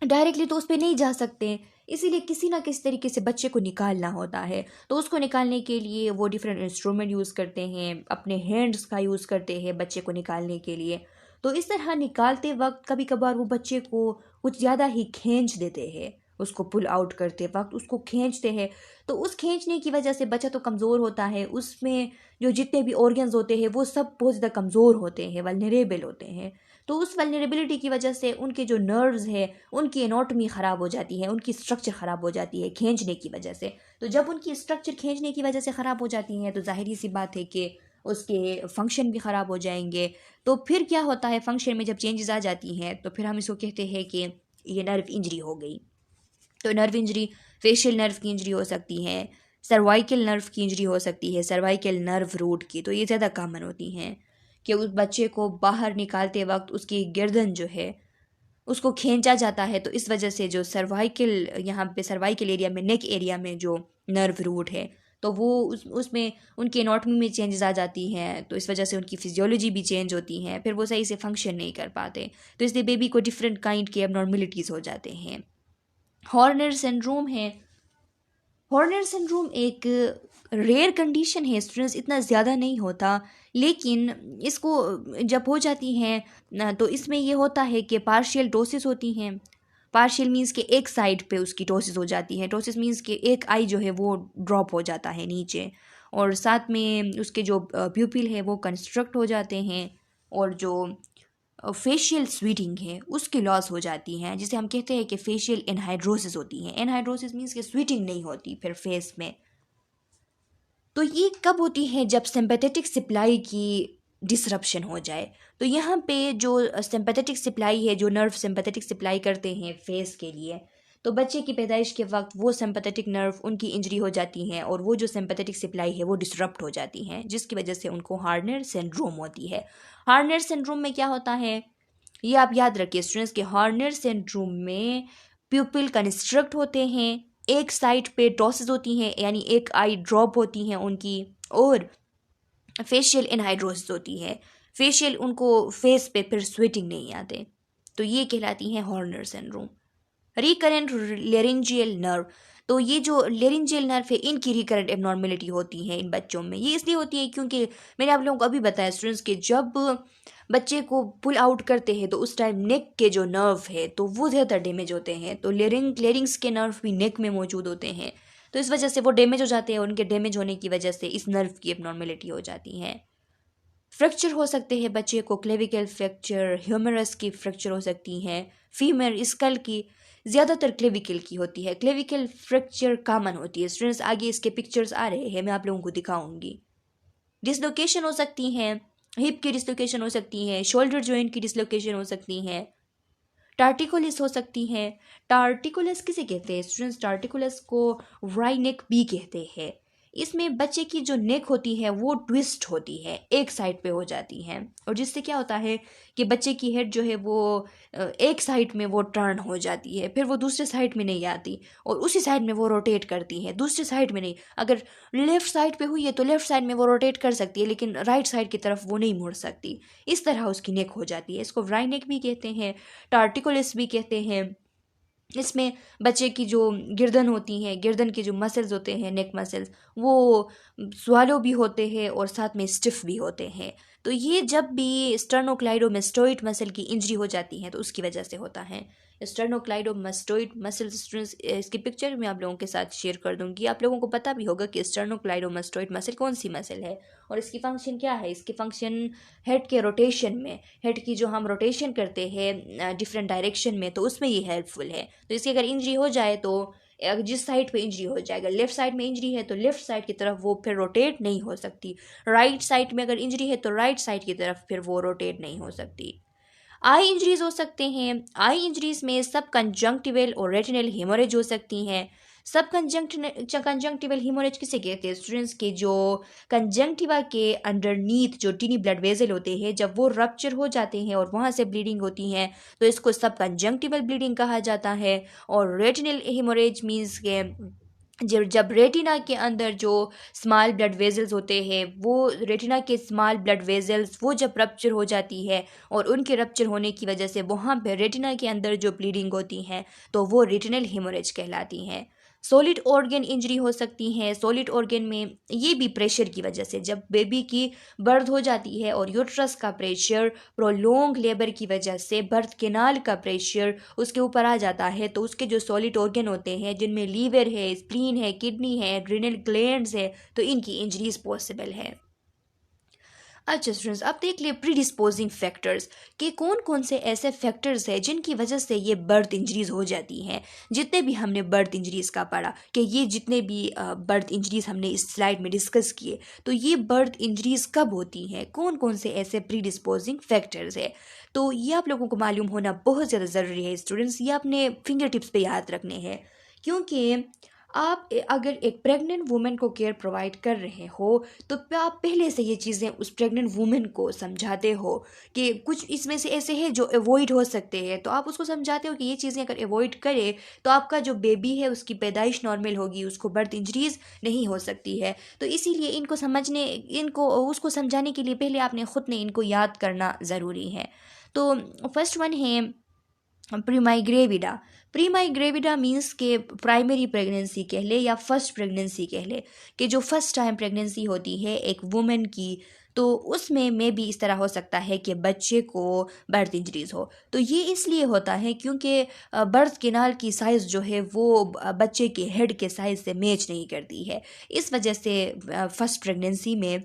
डायरेक्टली तो उस पर नहीं जा सकते, इसीलिए किसी ना किसी तरीके से बच्चे को निकालना होता है। तो उसको निकालने के लिए वो डिफरेंट इंस्ट्रूमेंट यूज़ करते हैं, अपने हैंड्स का यूज़ करते हैं बच्चे को निकालने के लिए। तो इस तरह निकालते वक्त कभी कभार वो बच्चे को कुछ ज़्यादा ही खींच देते हैं, उसको पुल आउट करते वक्त उसको खींचते हैं। तो उस खींचने की वजह से बच्चा तो कमज़ोर होता है, उसमें जो जितने भी ऑर्गन्स होते हैं वो सब बहुत ज़्यादा कमज़ोर होते हैं, वल्नरेबल होते हैं। तो उस वल्नरेबिलिटी की वजह से उनके जो नर्व्स है उनकी एनाटॉमी ख़राब हो जाती है, उनकी स्ट्रक्चर ख़राब हो जाती है खींचने की वजह से। तो जब उनकी स्ट्रक्चर खींचने की वजह से ख़राब हो जाती है तो ज़ाहिरी सी बात है कि उसके फंक्शन भी ख़राब हो जाएंगे। तो फिर क्या होता है, फंक्शन में जब चेंजेस आ जाती हैं तो फिर हम इसको कहते हैं कि ये नर्व इंजरी हो गई। तो नर्व इंजरी फेशियल नर्व की इंजरी हो सकती है, सर्वाइकल नर्व की इंजरी हो सकती है, सर्वाइकल नर्व रूट की, तो ये ज़्यादा कॉमन होती हैं कि उस बच्चे को बाहर निकालते वक्त उसकी गर्दन जो है उसको खींचा जाता है, तो इस वजह से जो सर्वाइकल, यहाँ पे सर्वाइकल एरिया में, नेक एरिया में जो नर्व रूट है तो वो उसमें उनकी एनाटॉमी में चेंजेस आ जाती हैं, तो इस वजह से उनकी फिजियोलॉजी भी चेंज होती हैं, फिर वो सही से फंक्शन नहीं कर पाते, तो इसलिए बेबी को डिफरेंट काइंड के एबनॉर्मेलिटीज़ हो जाते हैं। हॉर्नर सिंड्रोम है। हॉर्नर सिंड्रोम एक रेयर कंडीशन है स्टूडेंट्स, इतना ज़्यादा नहीं होता, लेकिन इसको जब हो जाती हैं ना, तो इसमें ये होता है कि पार्शियल डोसिस होती हैं। पार्शियल मीन्स कि एक साइड पे उसकी डोसिस हो जाती है। डोसिस मीन्स कि एक आई जो है वो ड्रॉप हो जाता है नीचे, और साथ में उसके जो प्यूपिल है वो कंस्ट्रक्ट हो जाते हैं, और जो फेशियल स्वीटिंग है उसकी लॉस हो जाती हैं, जिसे हम कहते हैं कि फेशियल एनहाइड्रोसिस होती है। एनहाइड्रोसिस मीन्स कि स्वीटिंग नहीं होती फिर फेस में। तो ये कब होती है? जब सिंपैथेटिक सप्लाई की डिसरप्शन हो जाए। तो यहाँ पे जो सिंपैथेटिक सप्लाई है, जो नर्व सिंपैथेटिक सप्लाई करते हैं फेस के लिए, तो बच्चे की पैदाइश के वक्त वो सिंपैथेटिक नर्व उनकी इंजरी हो जाती हैं, और वो जो सिंपैथेटिक सप्लाई है वो डिसरप्ट हो जाती हैं, जिसकी वजह से उनको हार्नर सिंड्रोम होती है। हार्नर सिंड्रोम में क्या होता है, ये आप याद रखिए स्टूडेंट्स के हार्नर सिंड्रोम में प्यूपिल कंस्ट्रक्ट होते हैं, एक साइड पे टॉसिस होती हैं, यानी एक आई ड्रॉप होती हैं उनकी, और फेशियल एनहाइड्रोसिस होती है। फेशियल उनको फेस पे फिर स्वेटिंग नहीं आते, तो ये कहलाती हैं Horner syndrome. Recurrent laryngeal nerve, तो ये जो लेरिंजियल नर्व है इनकी रिकरेंट एबनॉर्मेलिटी होती है इन बच्चों में। ये इसलिए होती है क्योंकि मैंने आप लोगों को अभी बताया स्टूडेंट्स के जब बच्चे को पुल आउट करते हैं तो उस टाइम नेक के जो नर्व है तो वो ज़्यादा डैमेज होते हैं, तो लेरिंग्स के नर्व भी नेक में मौजूद होते हैं, तो इस वजह से वो डैमेज हो जाते हैं, और उनके डैमेज होने की वजह से इस नर्व की एबनॉर्मेलिटी हो जाती है। फ्रैक्चर हो सकते हैं बच्चे को, क्लेविकल फ्रैक्चर, ह्यूमरस की फ्रैक्चर हो सकती हैं, फीमर स्कल की, ज़्यादातर क्लेविकल की होती है। क्लेविकल फ्रैक्चर कॉमन होती है स्टूडेंट्स, आगे इसके पिक्चर्स आ रहे हैं, मैं आप लोगों को दिखाऊंगी। डिसलोकेशन हो सकती हैं, हिप की डिसलोकेशन हो सकती है, शोल्डर जॉइंट की डिसलोकेशन हो सकती है, टार्टिकुलस हो सकती हैं। टार्टिकुलस किसे कहते हैं स्टूडेंट्स? टार्टिकुलस को राई नेक भी कहते हैं। इसमें बच्चे की जो नेक होती है वो ट्विस्ट होती है, एक साइड पे हो जाती है, और जिससे क्या होता है कि बच्चे की हेड जो है वो एक साइड में वो टर्न हो जाती है, फिर वो दूसरे साइड में नहीं आती, और उसी साइड में वो रोटेट करती है, दूसरे साइड में नहीं। अगर लेफ्ट साइड पे हुई है तो लेफ्ट साइड में वो रोटेट कर सकती है, लेकिन राइट साइड की तरफ वो नहीं मुड़ सकती, इस तरह उसकी नेक हो जाती है। इसको राई नेक भी कहते हैं, टार्टिकुलस भी कहते हैं। इसमें बच्चे की जो गर्दन होती हैं, गर्दन के जो मसल्स होते हैं, नेक मसल्स, वो स्वालो भी होते हैं और साथ में स्टिफ भी होते हैं। तो ये जब भी स्टर्नोक्लाइडोमेस्टोइड मसल की इंजरी हो जाती है तो उसकी वजह से होता है। स्टर्नोक्लाइडोमेस्टोइड मसल स्टूडेंट्स, इसकी पिक्चर मैं आप लोगों के साथ शेयर कर दूंगी। आप लोगों को पता भी होगा कि स्टर्नोक्लाइडोमेस्टोइड मसल कौन सी मसल है और इसकी फंक्शन क्या है। इसकी फंक्शन हेड के रोटेशन में, हेड की जो हम रोटेशन करते हैं डिफरेंट डायरेक्शन में, तो उसमें ये हेल्पफुल है। तो इसकी अगर इंजरी हो जाए तो जिस साइड पे इंजरी हो जाएगा, लेफ्ट साइड में इंजरी है तो लेफ्ट साइड की तरफ वो फिर रोटेट नहीं हो सकती, राइट साइड में अगर इंजरी है तो राइट साइड की तरफ फिर वो रोटेट नहीं हो सकती। आई इंजरीज हो सकते हैं। आई इंजरीज में सब कंजंक्टिवल और रेटिनल हेमोरेज हो सकती हैं। सब कंजंक्टिवल हेमोरेज किसे कहते हैं स्टूडेंट्स? के जो कंजंक्टिवा के अंडरनीथ जो टीनी ब्लड वेजल होते हैं, जब वो रप्चर हो जाते हैं और वहाँ से ब्लीडिंग होती है तो इसको सब कंजंक्टिवल ब्लीडिंग कहा जाता है। और रेटिनल हेमोरेज मीन्स के जब रेटिना के अंदर जो स्मॉल ब्लड वेजल्स होते हैं, वो रेटिना के स्मॉल ब्लड वेजल्स वो जब रप्चर हो जाती है और उनके रप्चर होने की वजह से वहाँ पर रेटिना के अंदर जो ब्लीडिंग होती है तो वो रेटिनल हेमोरेज कहलाती हैं। सॉलिड ऑर्गन इंजरी हो सकती है। सॉलिड ऑर्गन में ये भी प्रेशर की वजह से, जब बेबी की बर्थ हो जाती है और यूट्रस का प्रेशर, प्रोलोंग लेबर की वजह से बर्थ केनाल का प्रेशर उसके ऊपर आ जाता है, तो उसके जो सॉलिड ऑर्गन होते हैं जिनमें लीवर है, स्प्लीन है, किडनी है, एड्रिनल ग्लैंड्स है, तो इनकी इंजरीज पॉसिबल है। अच्छा स्टूडेंट्स, अब देख लिए प्रीडिस्पोजिंग फैक्टर्स कि कौन कौन से ऐसे फैक्टर्स हैं जिनकी वजह से ये बर्थ इंजरीज हो जाती हैं। जितने भी हमने बर्थ इंजरीज का पढ़ा कि ये जितने भी बर्थ इंजरीज हमने इस स्लाइड में डिस्कस किए, तो ये बर्थ इंजरीज कब होती हैं, कौन कौन से ऐसे प्रीडिस्पोजिंग फैक्टर्स है, तो ये आप लोगों को मालूम होना बहुत ज़्यादा ज़रूरी है स्टूडेंट्स। ये अपने फिंगर टिप्स पे याद रखने हैं, क्योंकि अगर एक प्रेग्नेंट वुमेन को केयर प्रोवाइड कर रहे हो तो आप पहले से ये चीज़ें उस प्रेग्नेंट वुमेन को समझाते हो कि कुछ इसमें से ऐसे हैं जो अवॉइड हो सकते हैं, तो आप उसको समझाते हो कि ये चीज़ें अगर अवॉइड करे तो आपका जो बेबी है उसकी पैदाइश नॉर्मल होगी, उसको बर्थ इंजरीज नहीं हो सकती है। तो इसीलिए इनको उसको समझाने के लिए पहले आपने ख़ुद ने इनको याद करना ज़रूरी है। तो फर्स्ट वन है प्रीमाइग्रेविडा। प्रीमाइग्रेविडा मीन्स के प्राइमरी प्रेगनेंसी कह ले या फर्स्ट प्रेगनेंसी कह ले, कि जो फर्स्ट टाइम प्रेगनेंसी होती है एक वुमेन की, तो उसमें में भी इस तरह हो सकता है कि बच्चे को बर्थ इंजरीज हो। तो ये इसलिए होता है क्योंकि बर्थ कैनाल की साइज़ जो है वो बच्चे के हेड के साइज़ से मैच नहीं करती है। इस वजह से फर्स्ट प्रेगनेंसी में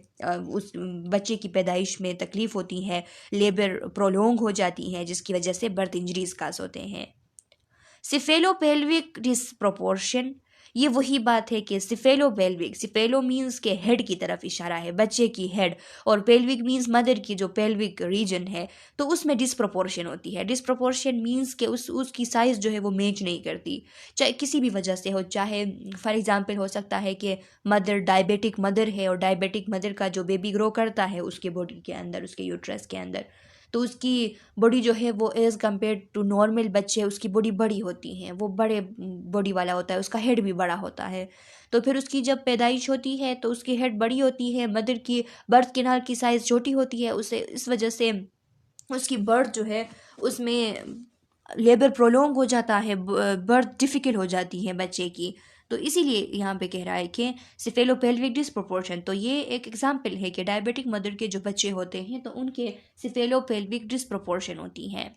उस बच्चे की पैदाइश में तकलीफ़ होती है, लेबर प्रोलोंग हो जाती हैं, जिसकी वजह से बर्थ इंजरीज काज होते हैं। सिफेलोपेल्विक डिसप्रोपोर्शन, ये वही बात है कि सिफेलोपेल्विक, सिफेलो मीन्स के हेड की तरफ इशारा है, बच्चे की हेड, और पेल्विक मीन्स मदर की जो पेल्विक रीजन है, तो उसमें डिसप्रोपोर्शन होती है। डिसप्रोपोर्शन मीन्स के उसकी साइज़ जो है वो मैच नहीं करती, चाहे किसी भी वजह से हो। चाहे फॉर एग्जांपल हो सकता है कि मदर डायबिटिक मदर है और डायबिटिक मदर का जो बेबी ग्रो करता है उसके बॉडी के अंदर, उसके यूट्रस के अंदर, तो उसकी बॉडी जो है वो एज़ कम्पेयर टू नॉर्मल बच्चे उसकी बॉडी बड़ी होती हैं, वो बड़े बॉडी वाला होता है, उसका हेड भी बड़ा होता है। तो फिर उसकी जब पैदाइश होती है तो उसकी हेड बड़ी होती है, मदर की बर्थ कैनाल की साइज़ छोटी होती है, उसे इस वजह से उसकी बर्थ जो है उसमें लेबर प्रोलोंग हो जाता है, बर्थ डिफ़िकल्ट हो जाती है बच्चे की। तो इसीलिए यहाँ पे कह रहा है कि सिफेलोपेल्विक डिसप्रोपोर्शन, तो ये एक एग्जाम्पल है कि डायबिटिक मदर के जो बच्चे होते हैं तो उनके सिफेलोपेल्विक डिसप्रोपोर्शन होती हैं।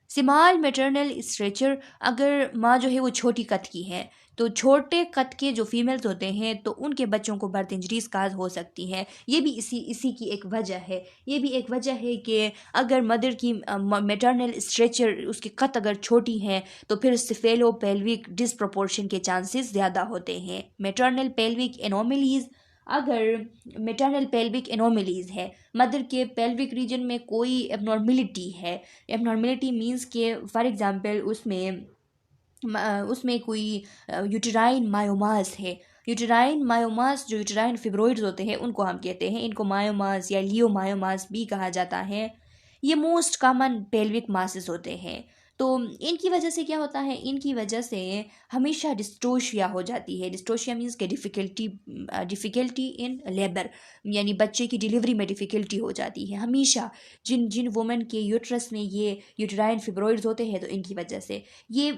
स्मॉल मैटरनल स्ट्रेचर, अगर माँ जो है वो छोटी कद की है तो छोटे कद के जो फीमेल्स होते हैं तो उनके बच्चों को बर्थ इंजरीज काज हो सकती हैं। ये भी इसी की एक वजह है। ये भी एक वजह है कि अगर मदर की मैटरनल स्ट्रेचर, उसकी कद अगर छोटी है तो फिर सिफेलो पेल्विक डिसप्रोपोर्शन के चांसेस ज़्यादा होते हैं। मैटरनल पेल्विक एनोमलीज, अगर मैटरनल पेल्विक एनोमलीज है, मदर के पेल्विक रीजन में कोई एबनॉर्मेलिटी है, एबनॉर्मेलिटी मीन्स के फॉर एग्जांपल उसमें कोई यूटेराइन मायोमास है, यूटेराइन मायोमास, जो यूटेराइन फिब्रोइड्स होते हैं उनको हम कहते हैं, इनको मायोमास या लियो मायोमास भी कहा जाता है। ये मोस्ट कॉमन पेल्विक मासेस होते हैं। तो इनकी वजह से क्या होता है, इनकी वजह से हमेशा डिस्टोशिया हो जाती है। डिस्टोशिया मीन्स के डिफ़िकल्टी इन लेबर, यानी बच्चे की डिलीवरी में डिफ़िकल्टी हो जाती है हमेशा। जिन जिन वुमेन के यूट्रस में ये यूटेराइन फिब्रोइड्स होते हैं तो इनकी वजह से ये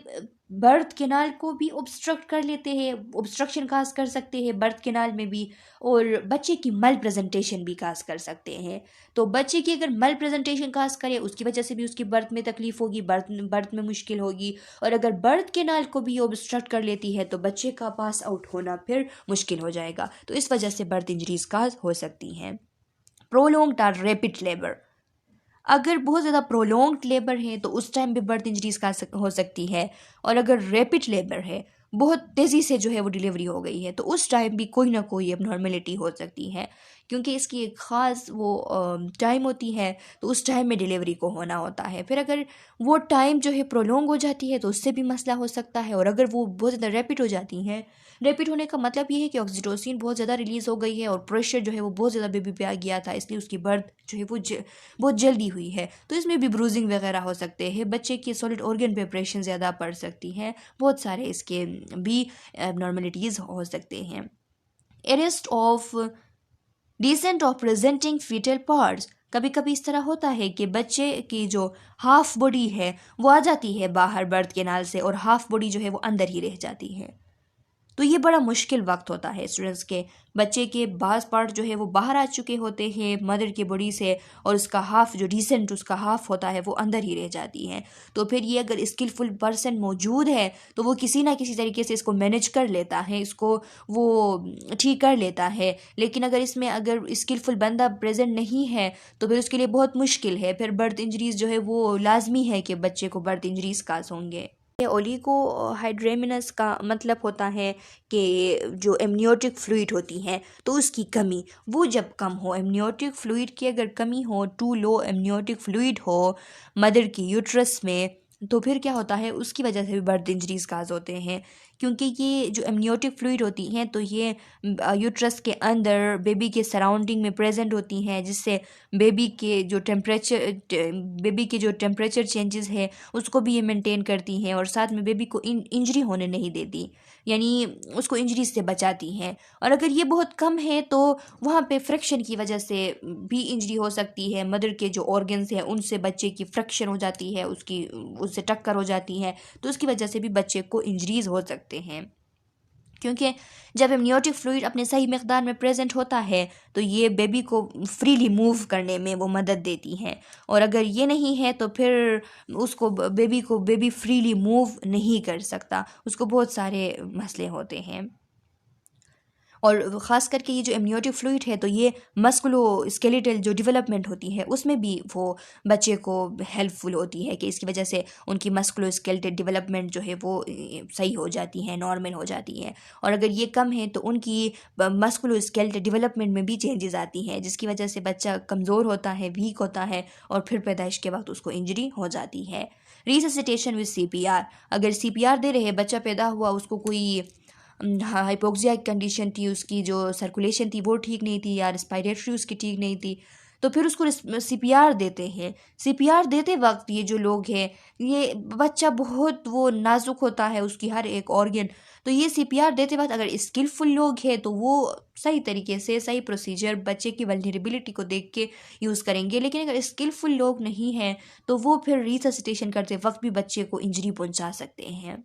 बर्थ कैनाल को भी ऑब्स्ट्रक्ट कर लेते हैं, ऑब्स्ट्रक्शन काज कर सकते हैं बर्थ कैनाल में भी, और बच्चे की मल प्रेजेंटेशन भी काज कर सकते हैं। तो बच्चे की अगर मल प्रेजेंटेशन काज करे उसकी वजह से भी उसकी बर्थ में तकलीफ होगी, बर्थ में मुश्किल होगी, और अगर बर्थ कैनाल को भी ऑब्स्ट्रक्ट कर लेती है तो बच्चे का पास आउट होना फिर मुश्किल हो जाएगा। तो इस वजह से बर्थ इंजरीज काज हो सकती हैं। प्रोलोंग्ड और रैपिड लेबर, अगर बहुत ज़्यादा प्रोलोंग्ड लेबर है तो उस टाइम भी बर्थ इंजरीज का हो सकती है, और अगर रैपिड लेबर है, बहुत तेज़ी से जो है वो डिलीवरी हो गई है, तो उस टाइम भी कोई ना कोई एबनॉर्मेलिटी हो सकती है, क्योंकि इसकी एक ख़ास वो टाइम होती है, तो उस टाइम में डिलीवरी को होना होता है। फिर अगर वो टाइम जो है प्रोलोंग हो जाती है तो उससे भी मसला हो सकता है, और अगर वो बहुत ज़्यादा रैपिड हो जाती हैं, रैपिड होने का मतलब ये है कि ऑक्सीटोसिन बहुत ज़्यादा रिलीज़ हो गई है और प्रेशर जो है वो बहुत ज़्यादा बेबी पे आ गया था, इसलिए उसकी बर्थ जो है वो बहुत जल्दी हुई है, तो इसमें भी ब्रूजिंग वगैरह हो सकते हैं, बच्चे की सॉलिड ऑर्गन पे प्रेशर ज़्यादा पड़ सकती है, बहुत सारे इसके भी एबनॉर्मलिटीज़ हो सकते हैं। Arrest of descent of presenting foetal parts, कभी कभी इस तरह होता है कि बच्चे की जो हाफ बॉडी है वो आ जाती है बाहर बर्थ कैनाल से, और हाफ बॉडी जो है वो अंदर ही रह जाती है। तो ये बड़ा मुश्किल वक्त होता है स्टूडेंट्स के, बच्चे के बाज़ पार्ट जो है वो बाहर आ चुके होते हैं मदर की बॉडी से, और उसका हाफ जो डिसेंट उसका हाफ होता है वो अंदर ही रह जाती है। तो फिर ये अगर स्किलफुल पर्सन मौजूद है तो वो किसी ना किसी तरीके से इसको मैनेज कर लेता है, इसको वो ठीक कर लेता है, लेकिन अगर स्किलफुल बंदा प्रेजेंट नहीं है तो फिर उसके लिए बहुत मुश्किल है, फिर बर्थ इंजरीज़ जो है वो लाजमी है कि बच्चे को बर्थ इंजरीज़ काज होंगे। ओलिगो हाइड्रेमिनस का मतलब होता है कि जो एमनियोटिक फ्लूइड होती हैं तो उसकी कमी, वो जब कम हो, एमनियोटिक फ्लूइड की अगर कमी हो, टू लो एमनियोटिक फ्लूइड हो मदर की यूट्रस में, तो फिर क्या होता है, उसकी वजह से भी बर्थ इंजरीज काज होते हैं, क्योंकि ये जो एमनियोटिक फ्लूइड होती हैं तो ये यूट्रस के अंदर बेबी के सराउंडिंग में प्रेजेंट होती हैं, जिससे बेबी के जो टेम्परेचर चेंजेस है उसको भी ये मेंटेन करती हैं, और साथ में बेबी को इंजरी होने नहीं देती, यानी उसको इंजरी से बचाती हैं। और अगर ये बहुत कम है तो वहाँ पे फ्रिक्शन की वजह से भी इंजरी हो सकती है, मदर के जो ऑर्गन्स हैं उनसे बच्चे की फ्रिक्शन हो जाती है, उससे टक्कर हो जाती है, तो उसकी वजह से भी बच्चे को इंजरीज हो सकते हैं। क्योंकि जब एमनियोटिक फ्लूइड अपने सही मकदार में प्रेजेंट होता है तो ये बेबी को फ्रीली मूव करने में वो मदद देती हैं, और अगर ये नहीं है तो फिर बेबी फ्रीली मूव नहीं कर सकता, उसको बहुत सारे मसले होते हैं। और ख़ास करके ये जो एमनियोटिक फ्लूइड है तो ये मस्कुलो स्केलेटल जो डेवलपमेंट होती है उसमें भी वो बच्चे को हेल्पफुल होती है, कि इसकी वजह से उनकी मस्कुलो स्केलेटल डेवलपमेंट जो है वो सही हो जाती है, नॉर्मल हो जाती है। और अगर ये कम है तो उनकी मस्कुलो स्केलेटल डेवलपमेंट में भी चेंजेस आती हैं, जिसकी वजह से बच्चा कमज़ोर होता है, वीक होता है, और फिर पैदाइश के वक्त उसको इंजरी हो जाती है। रिससिटेशन विद CPR, अगर CPR दे रहे बच्चा पैदा हुआ, उसको कोई हाइपोक्सिया कंडीशन थी, उसकी जो सर्कुलेशन थी वो ठीक नहीं थी, या रेस्पिरेटरी उसकी ठीक नहीं थी, तो फिर उसको CPR देते हैं। CPR देते वक्त ये जो लोग हैं, ये बच्चा बहुत वो नाजुक होता है, उसकी हर एक ऑर्गन, तो ये CPR देते वक्त अगर स्किलफुल लोग हैं तो वो सही तरीके से सही प्रोसीजर बच्चे की वल्नरेबिलिटी को देख के यूज़ करेंगे, लेकिन अगर स्किलफुल लोग नहीं हैं तो वो फिर रिससिटेशन करते वक्त भी बच्चे को इंजरी पहुंचा सकते हैं।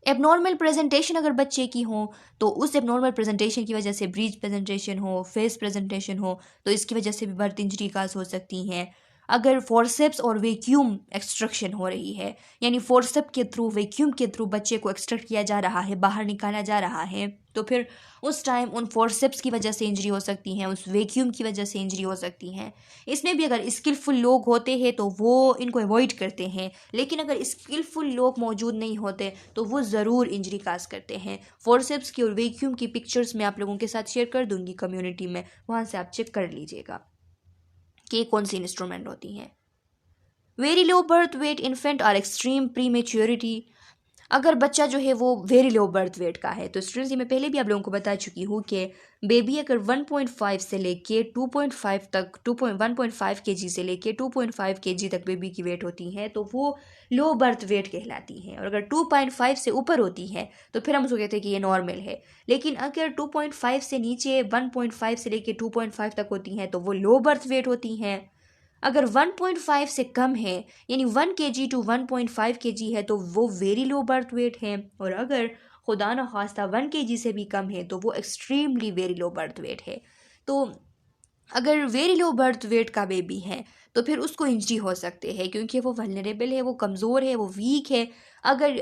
एबनॉर्मल प्रेजेंटेशन अगर बच्चे की हो तो उस एबनॉर्मल प्रेजेंटेशन की वजह से ब्रीच प्रेजेंटेशन हो, फेस प्रेजेंटेशन हो, तो इसकी वजह से भी बर्थ इंजरी काज हो सकती हैं। अगर फोर्सेप्स और वैक्यूम एक्सट्रक्शन हो रही है, यानी फोर्सेप के थ्रू, वैक्यूम के थ्रू बच्चे को एक्सट्रैक्ट किया जा रहा है, बाहर निकाला जा रहा है, तो फिर उस टाइम उन फोर्सेप्स की वजह से इंजरी हो सकती हैं, उस वैक्यूम की वजह से इंजरी हो सकती हैं। इसमें भी अगर स्किलफुल लोग होते हैं तो वो इनको अवॉइड करते हैं, लेकिन अगर स्किलफुल लोग मौजूद नहीं होते तो वो ज़रूर इंजरी काज करते हैं। फोर्सेप्स की और वैक्यूम की पिक्चर्स मैं आप लोगों के साथ शेयर कर दूंगी कम्युनिटी में, वहाँ से आप चेक कर लीजिएगा कि कौन सी इंस्ट्रूमेंट होती हैं। Very low birth weight infant और एक्सट्रीम प्री मेच्योरिटी, अगर बच्चा जो है वो वेरी लो बर्थ वेट का है तो स्टूडेंट्स, ये मैं पहले भी आप लोगों को बता चुकी हूँ कि बेबी अगर 1.5 से लेके 2.5 तक 1.5 केजी से लेके 2.5 केजी तक बेबी की वेट होती है तो वो लो बर्थ वेट कहलाती है, और अगर 2.5 से ऊपर होती है तो फिर हम उसको कहते हैं कि ये नॉर्मल है। लेकिन अगर 2.5 से नीचे 1.5 से लेके 2.5 तक होती हैं तो वो लो बर्थ वेट होती हैं। अगर 1.5 से कम है, यानी 1 kg टू 1.5 kg है, तो वो वेरी लो बर्थ वेट है, और अगर खुदा न खास्ता 1 kg से भी कम है तो वो extremely very low birth weight है। तो अगर वेरी लो बर्थ वेट का बेबी है तो फिर उसको इंजरी हो सकते हैं, क्योंकि वो वल्नरेबल है, वो कमज़ोर है, वो वीक है। अगर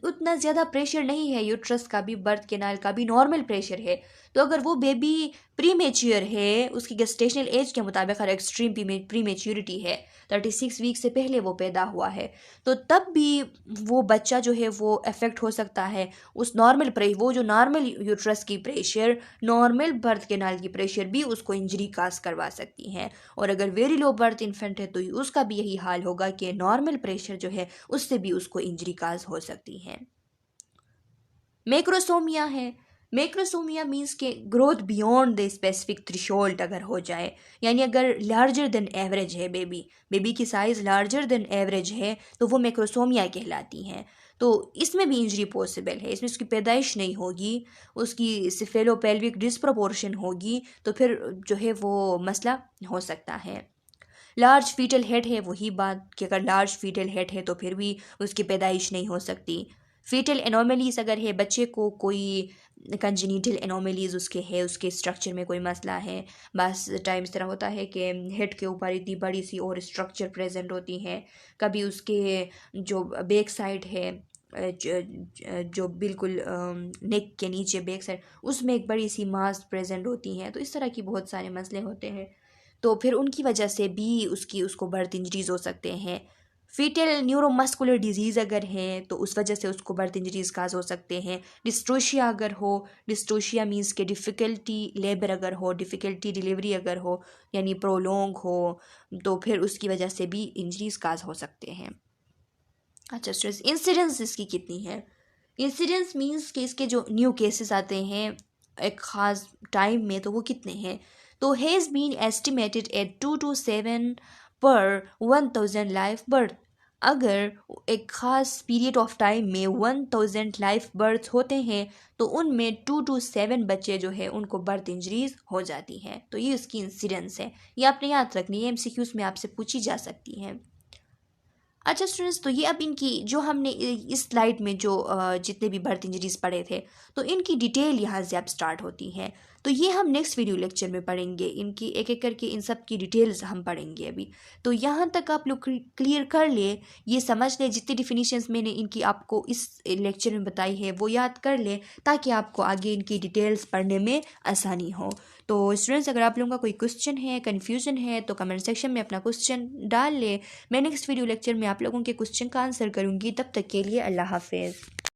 उतना ज़्यादा प्रेशर नहीं है यूट्रस का भी, बर्थ कैनाल का भी नॉर्मल प्रेशर है, तो अगर वो बेबी प्री मेच्योर है, उसकी गेस्टेशनल एज के मुताबिक अगर एक्सट्रीम प्री मेच्योरिटी है, 36 वीक से पहले वो पैदा हुआ है, तो तब भी वो बच्चा जो है वो अफेक्ट हो सकता है। वो जो नॉर्मल यूट्रस की प्रेशर, नॉर्मल बर्थ कैनाल की प्रेशर भी उसको इंजरी काज करवा सकती हैं। और अगर वेरी लो बर्थ इन्फेंट है तो उसका भी यही हाल होगा कि नॉर्मल प्रेशर जो है उससे भी उसको इंजरी काज हो सकती है। मैक्रोसोमिया है। मैक्रोसोमिया मीन्स के growth beyond the specific threshold अगर हो जाए, यानी अगर लार्जर देन एवरेज है बेबी की साइज़ लार्जर देन एवरेज है तो वो मैक्रोसोमिया कहलाती हैं। तो इसमें भी इंजरी पॉसिबल है, इसमें उसकी पैदाइश नहीं होगी, उसकी सिफेलोपेल्विक डिस्प्रोपोर्शन होगी, तो फिर जो है वो मसला हो सकता है। लार्ज फीटल हेड है, वही बात कि अगर लार्ज फीटल हेड है तो फिर भी उसकी पैदाइश नहीं हो सकती। फीटल एनोमलीज अगर है, बच्चे को कोई कंजेनिटल एनोमलीज उसके है, उसके स्ट्रक्चर में कोई मसला है, बस टाइम इस तरह होता है कि हेड के ऊपर इतनी बड़ी सी और स्ट्रक्चर प्रेजेंट होती हैं, कभी उसके जो बैक साइड है, जो बिल्कुल नेक के नीचे बैक साइड, उसमें एक बड़ी सी मास प्रेजेंट होती हैं, तो इस तरह की बहुत सारे मसले होते हैं, तो फिर उनकी वजह से भी उसको बर्थ इंजरीज हो सकते हैं। फीटल न्यूरोमस्कुलर डिजीज़ अगर है तो उस वजह से उसको बर्थ इंजरीज काज हो सकते हैं। डिस्ट्रोशिया अगर हो, डिस्ट्रोशिया मीन्स के डिफ़िकल्टी लेबर अगर हो, डिफ़िकल्टी डिलीवरी अगर हो, यानी प्रोलोंग हो, तो फिर उसकी वजह से भी इंजरीज काज हो सकते हैं। अच्छा स्ट्रेस इंसिडेंस इसकी कितनी है? इंसिडेंस मीन्स कि इसके जो न्यू केसेस आते हैं एक ख़ास टाइम में, तो वो कितने हैं? तो has been estimated at 2 to 7 पर 1000 लाइफ बर्थ। अगर एक ख़ास पीरियड ऑफ टाइम में 1000 लाइफ बर्थ होते हैं तो उनमें 2 to 7 बच्चे जो है उनको बर्थ इंजरीज हो जाती हैं। तो ये उसकी इंसिडेंस है, ये आपने याद रखनी है, MCQs में आपसे पूछी जा सकती हैं। अच्छा स्टूडेंट्स, तो ये अब इनकी जो हमने इस स्लाइड में जो जितने भी बर्थ इंजरीज पढ़े थे तो इनकी डिटेल यहाँ से अब स्टार्ट होती हैं। तो ये हम नेक्स्ट वीडियो लेक्चर में पढ़ेंगे, इनकी एक एक करके इन सब की डिटेल्स हम पढ़ेंगे अभी। तो यहाँ तक आप लोग क्लियर कर ले, ये समझ ले, जितनी डिफिनीशंस मैंने इनकी आपको इस लेक्चर में बताई है वो याद कर ले, ताकि आपको आगे इनकी डिटेल्स पढ़ने में आसानी हो। तो स्टूडेंट्स, अगर आप लोगों का कोई क्वेश्चन है, कन्फ्यूजन है, तो कमेंट सेक्शन में अपना क्वेश्चन डाल ले। मैं नेक्स्ट वीडियो लेक्चर में आप लोगों के क्वेश्चन का आंसर करूँगी। तब तक के लिए अल्लाह हाफिज़।